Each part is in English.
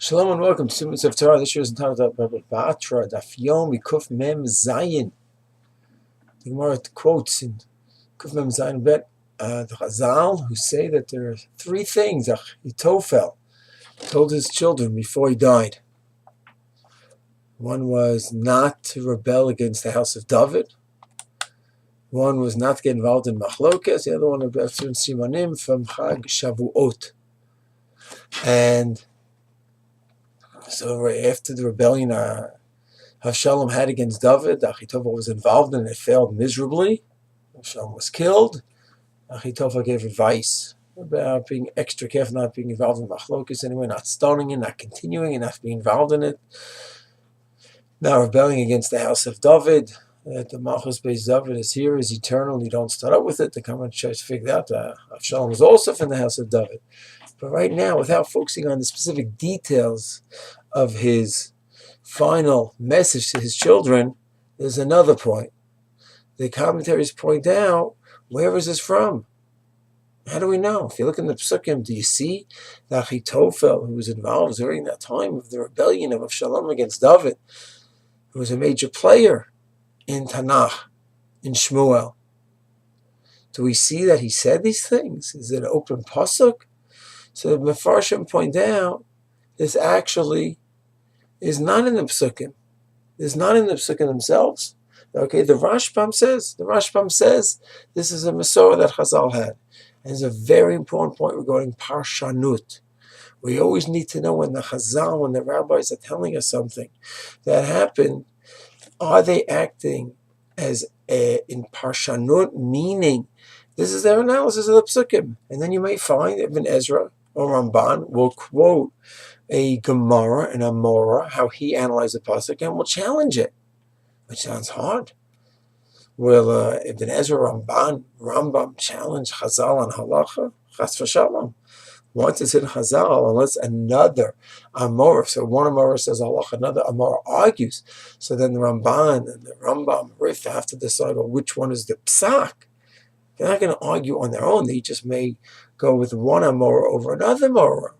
Shalom and welcome to Students of Torah. This year is entitled Ba'atra, Daf Yomi, Kuf Mem Zayin. The Gemara quotes in Kuf Mem Zayin Bet the Chazal, who say that there are three things Achitofel told his children before he died. One was not to rebel against the house of David. One was not to get involved in Machlokas. The other one about certain Simanim from Chag Shavuot. And so right after the rebellion Avshalom had against David, Achitofel was involved and it failed miserably. Avshalom was killed. Achitofel gave advice about being extra careful, not being involved in machlokas anyway, not starting it, not continuing and not being involved in it. Now rebelling against the house of David, that the Malchus based David is here, is eternal, you don't start up with it. The common church figured out that Avshalom was also from the house of David. But right now, without focusing on the specific details of his final message to his children, there's another point. The commentaries point out, where is this from? How do we know? If you look in the Psukim, do you see that Achitofel, who was involved during that time of the rebellion of Avshalom against David, who was a major player in Tanach, in Shmuel? Do we see that he said these things? Is it an open pasuk? So the Mefarshim point out, this actually is not in the Psukim. It's not in the Psukim themselves. Okay, the Rashbam says this is a Masorah that Chazal had. And it's a very important point regarding Parshanut. We always need to know when the Chazal, when the rabbis are telling us something that happened, are they acting as in Parshanut, meaning this is their analysis of the Psukim. And then you might find Ibn Ezra or Ramban will quote a Gemara and a Morah, how he analyzed the pasuk, and will challenge it, which sounds hard. Will Ibn Ezra, Rambam challenge Chazal on halacha? Chas v'shalom. Once it's in Chazal, unless another Amorah, so one Amorah says halacha, another Amorah argues, so then the Ramban and the Rambam Rif have to decide, well, which one is the psak. They're not going to argue on their own. They just may go with one Amorah over another Amorah.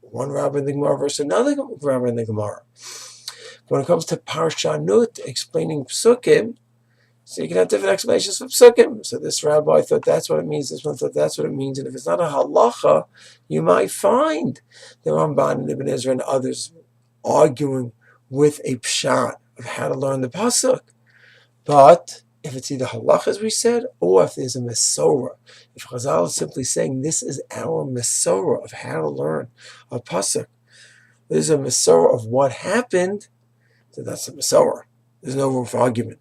One rabbi in the Gemara versus another rabbi in the Gemara. When it comes to Parshanut, explaining Psukim, so you can have different explanations for Psukim. So this rabbi thought that's what it means, this one thought that's what it means. And if it's not a halacha, you might find the Ramban and Ibn Ezra and others arguing with a pshat of how to learn the pasuk. But if it's either halach, as we said, or if there's a mesorah, if Chazal is simply saying this is our mesorah of how to learn a pasuk, there's a mesorah of what happened, so that's a mesorah. There's no room for argument.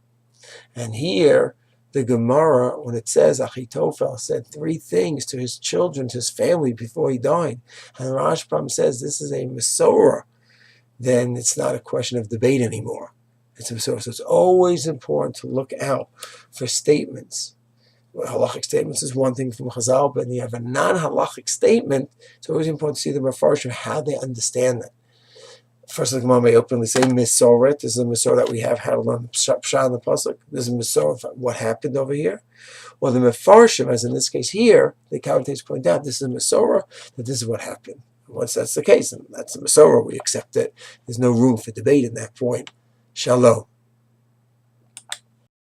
And here, the Gemara, when it says Achitofel said three things to his children, to his family before he died, and Rashbam says this is a mesorah, then it's not a question of debate anymore. So it's always important to look out for statements. Well, halachic statements is one thing from Chazal, but when you have a non-halachic statement, it's always important to see the Mefarshim, how they understand that. First, the Gemara may openly say Mesorah. This is a Mesorah that we have, how to learn the Pshat and the Pasuk. This is a Mesorah of what happened over here. Well, the Mefarshim, as in this case here, the commentators point out, this is a Mesorah, that this is what happened. Once that's the case, and that's the Mesorah, we accept it. There's no room for debate in that point. Shalom.